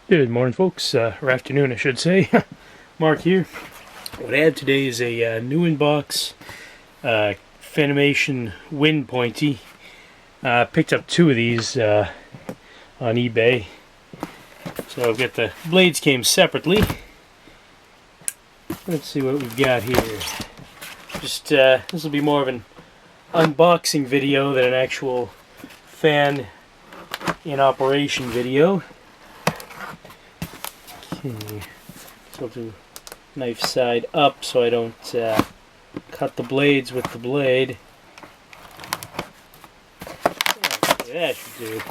Good morning, folks, or afternoon, I should say. Mark here. What I have today is a new inbox Fanimation Windpointe. Picked up two of these on eBay. So I've got the blades came separately. Let's see what we've got here. Just this will be more of an unboxing video than an actual fan in operation video. Okay, so I'll do knife side up so I don't cut the blades with the blade. Yeah, that should do.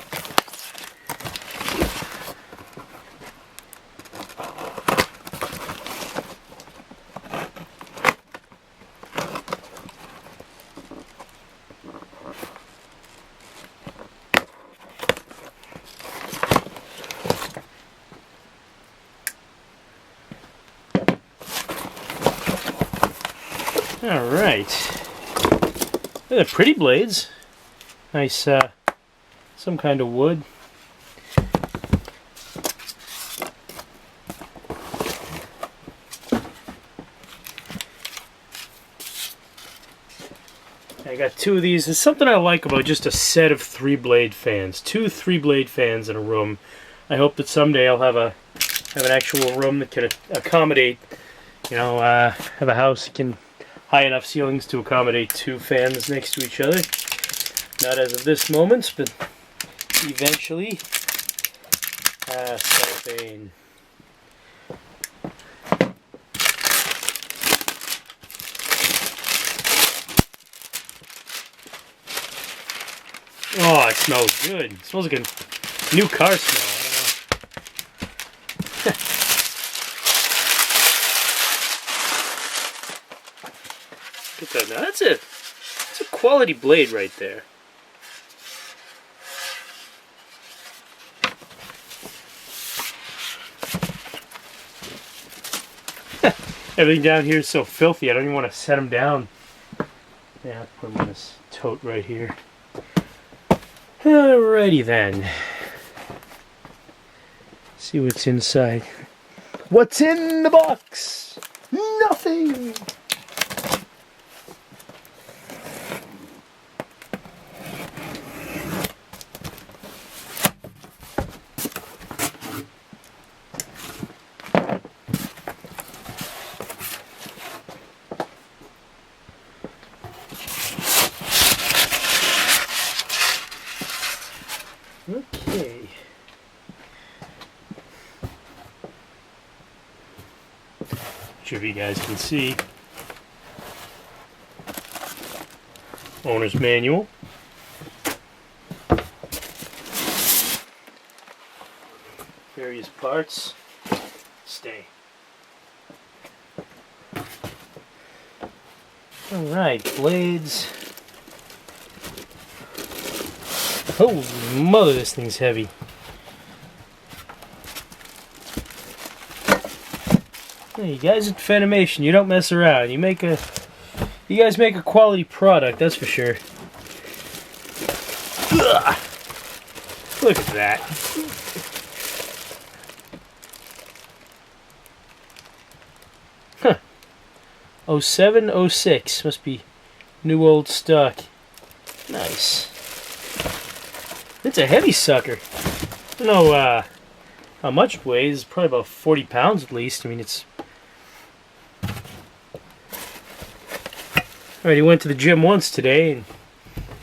Alright, they're pretty blades. Nice, some kind of wood. I got two of these. There's something I like about just a set of 3-blade fans. Two 3-blade fans in a room. I hope that someday I'll have an actual room that can accommodate, you know, have a house that can high enough ceilings to accommodate two fans next to each other. Not as of this moment, but eventually. Cellophane. Oh, it smells good. It smells like a new car smell. I don't know. Look at that. Now that's a quality blade right there. Everything down here is so filthy, I don't even want to set them down. Yeah, I'll put them in this tote right here. Alrighty then. See what's inside. What's in the box? Nothing! Okay. Sure if you guys can see. Owner's manual. Various parts. Stay. Alright, blades. Holy mother, this thing's heavy. Hey, you guys at Fanimation, you don't mess around. You guys make a quality product, that's for sure. Ugh. Look at that. Huh. 07, 06. Must be new old stock. Nice. It's a heavy sucker. I don't know how much it weighs. It's probably about 40 pounds at least. I mean, it's... Alright, he went to the gym once today and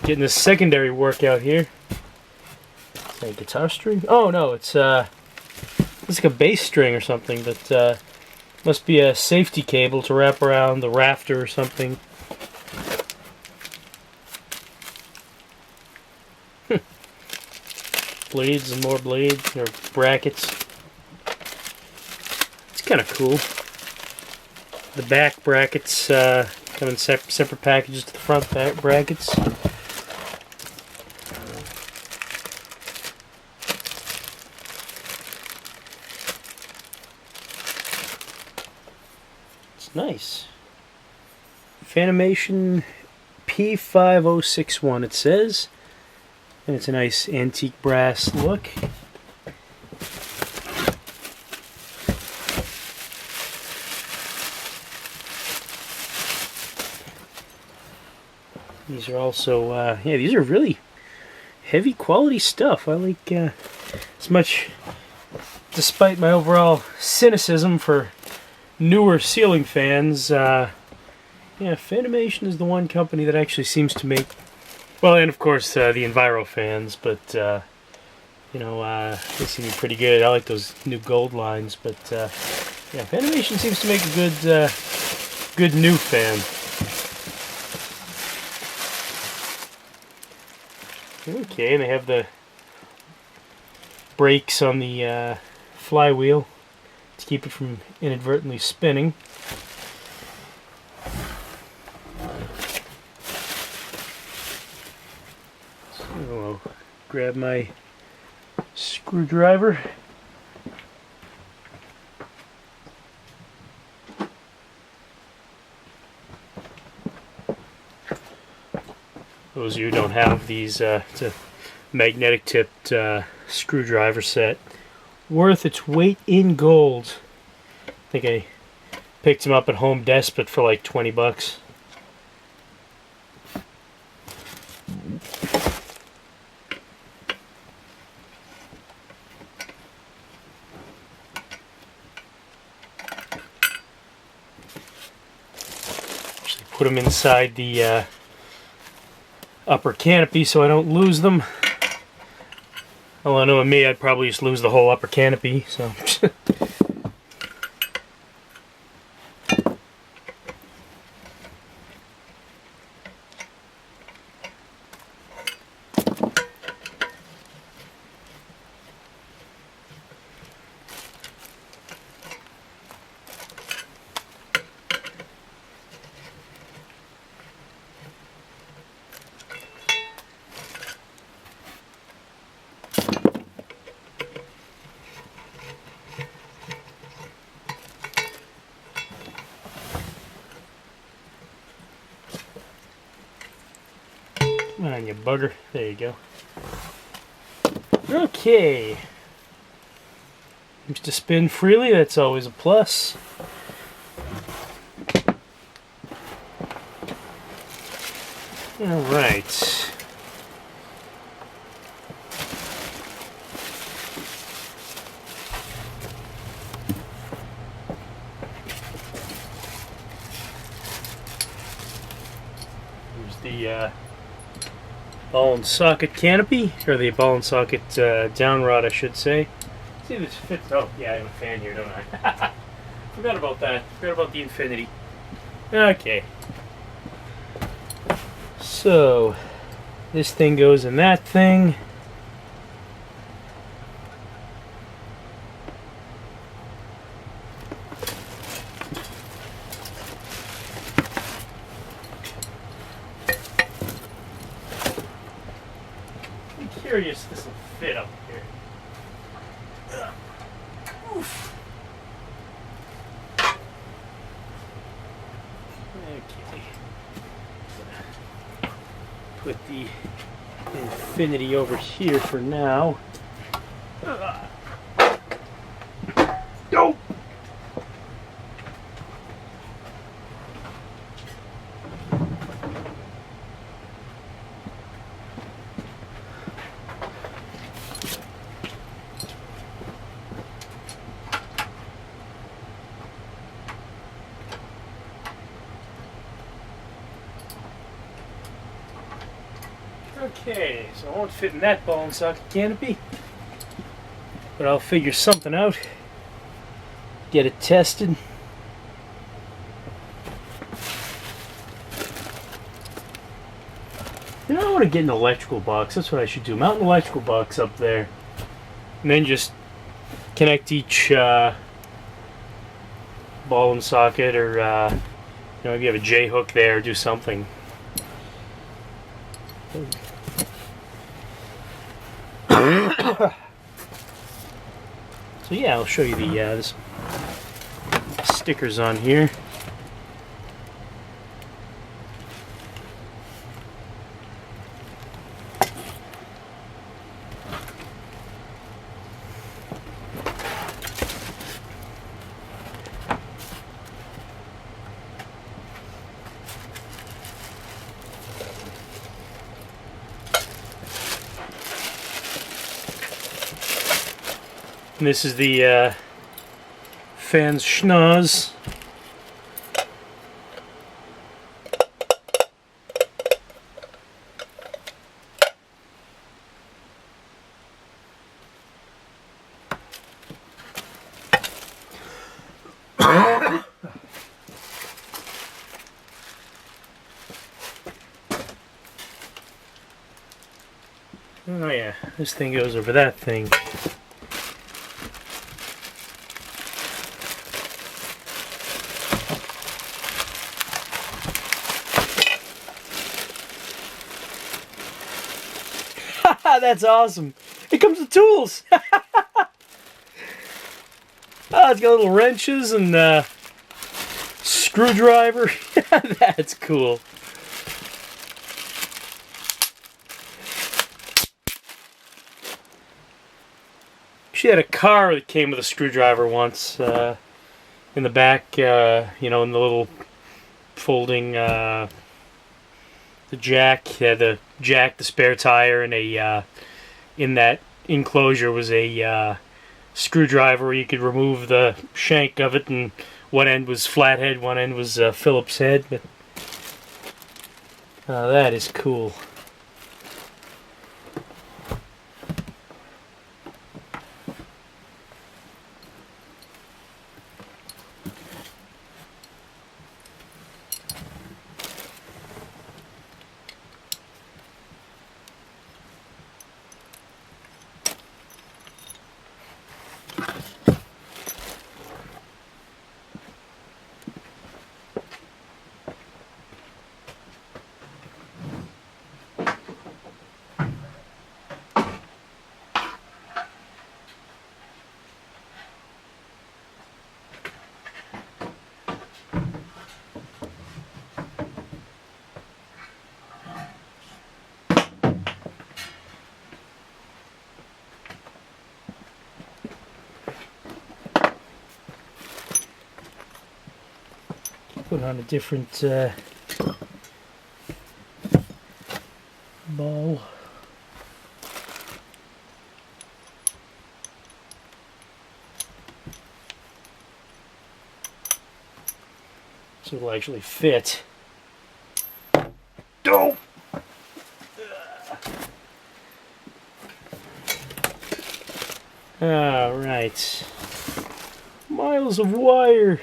getting this secondary workout here. Is that a guitar string? Oh no, it's like a bass string or something, but must be a safety cable to wrap around the rafter or something. Blades and more blades, or brackets. It's kind of cool. The back brackets come in separate packages to the front brackets. It's nice. Fanimation P5061 it says. And it's a nice antique brass look. These are also, yeah, these are really heavy quality stuff. I like, as much, despite my overall cynicism for newer ceiling fans, yeah, Fanimation is the one company that actually seems to make, well, and of course the Enviro fans, but you know, they seem pretty good. I like those new gold lines, but yeah, Fanimation seems to make a good, good new fan. Okay, and they have the brakes on the flywheel to keep it from inadvertently spinning. So I'll grab my screwdriver. Those of you who don't have these, it's a magnetic tipped screwdriver set. Worth its weight in gold. I think I picked them up at Home Depot for like 20 bucks. Actually put them inside the upper canopy so I don't lose them. Well, knowing me, I'd probably just lose the whole upper canopy, so. Come on, you bugger. There you go. Okay. Seems to spin freely. That's always a plus. Alright. Here's the ball and socket canopy, or the ball and socket downrod, I should say. See if this fits. Oh, yeah, I have a fan here, don't I? Forgot about that. Forgot about the infinity. Okay. So, this thing goes in that thing. Curious this will fit up here. Oof. Okay. Put the infinity over here for now. Nope. Okay, so I won't fit in that ball and socket canopy, but I'll figure something out, get it tested. You know, I want to get an electrical box. That's what I should do. Mount an electrical box up there, and then just connect each ball and socket, or you know, if you have a J hook there, do something. So yeah, I'll show you the this stickers on here. And this is the fan's schnoz. Oh yeah, this thing goes over that thing. Haha, that's awesome! It comes with tools! Oh, it's got little wrenches and screwdriver. That's cool. She had a car that came with a screwdriver once in the back, you know, in the little folding the jack. Yeah, the jack, the spare tire, and a in that enclosure was a screwdriver where you could remove the shank of it, and one end was flathead, one end was Phillips head. But that is cool. Put on a different ball. So it'll actually fit. Don't! Alright. Miles of wire.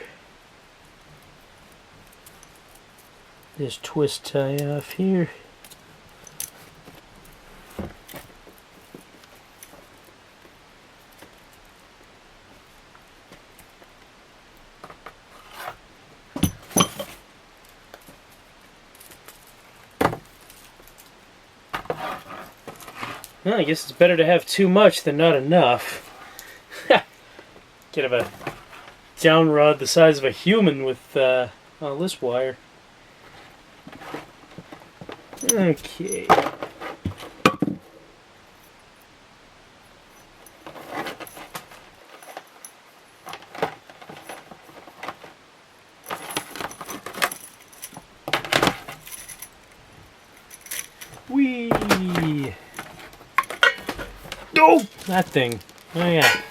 This twist tie off here. Well, I guess it's better to have too much than not enough. Get a downrod the size of a human with all this wire. Okay. Whee! Oh! That thing. Oh yeah.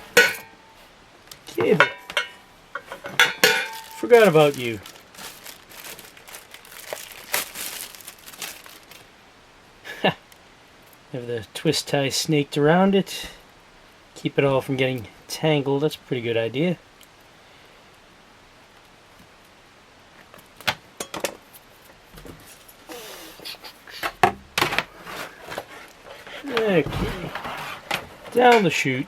Cable. Forgot about you. Have the twist tie snaked around it. Keep it all from getting tangled. That's a pretty good idea. Okay. Down the chute.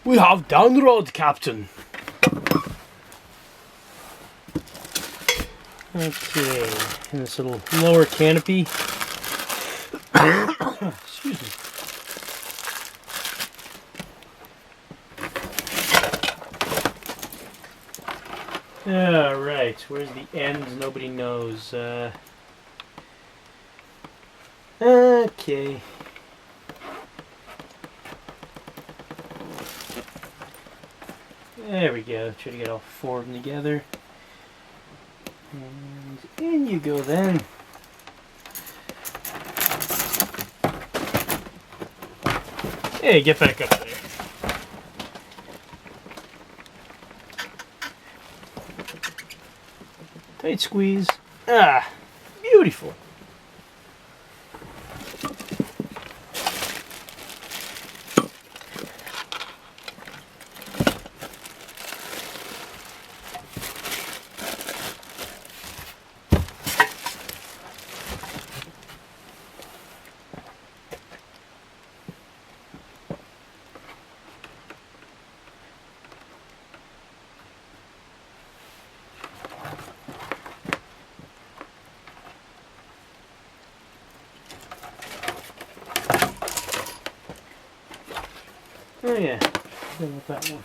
We have Downrod, Captain. Okay, and this little lower canopy. Excuse me. Alright, where's the end? Nobody knows. Okay. There we go. Try to get all four of them together. And in you go then. Hey, get back up there. Tight squeeze. Ah, beautiful. Oh yeah, how about that one?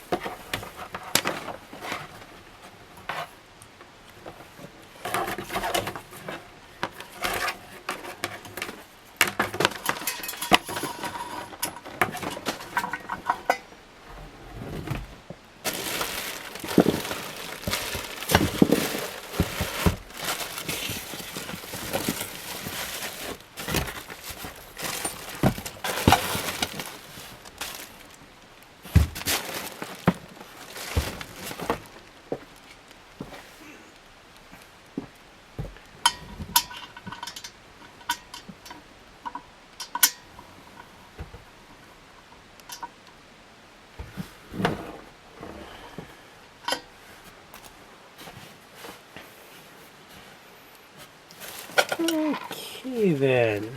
Okay then.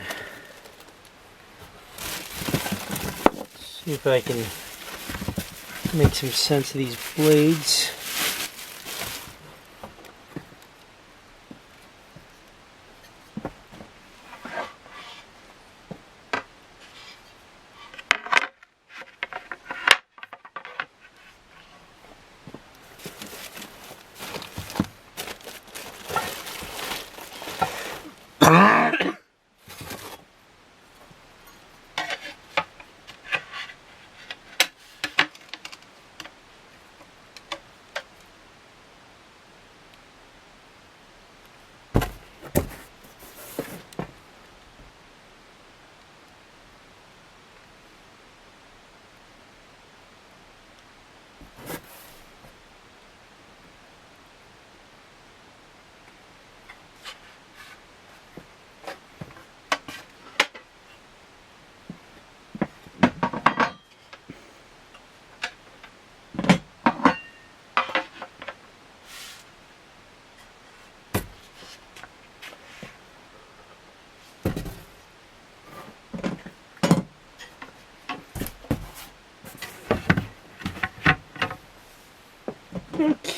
Let's see if I can make some sense of these blades.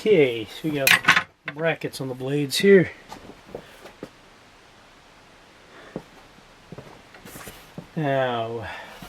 Okay, so we got brackets on the blades here. Now,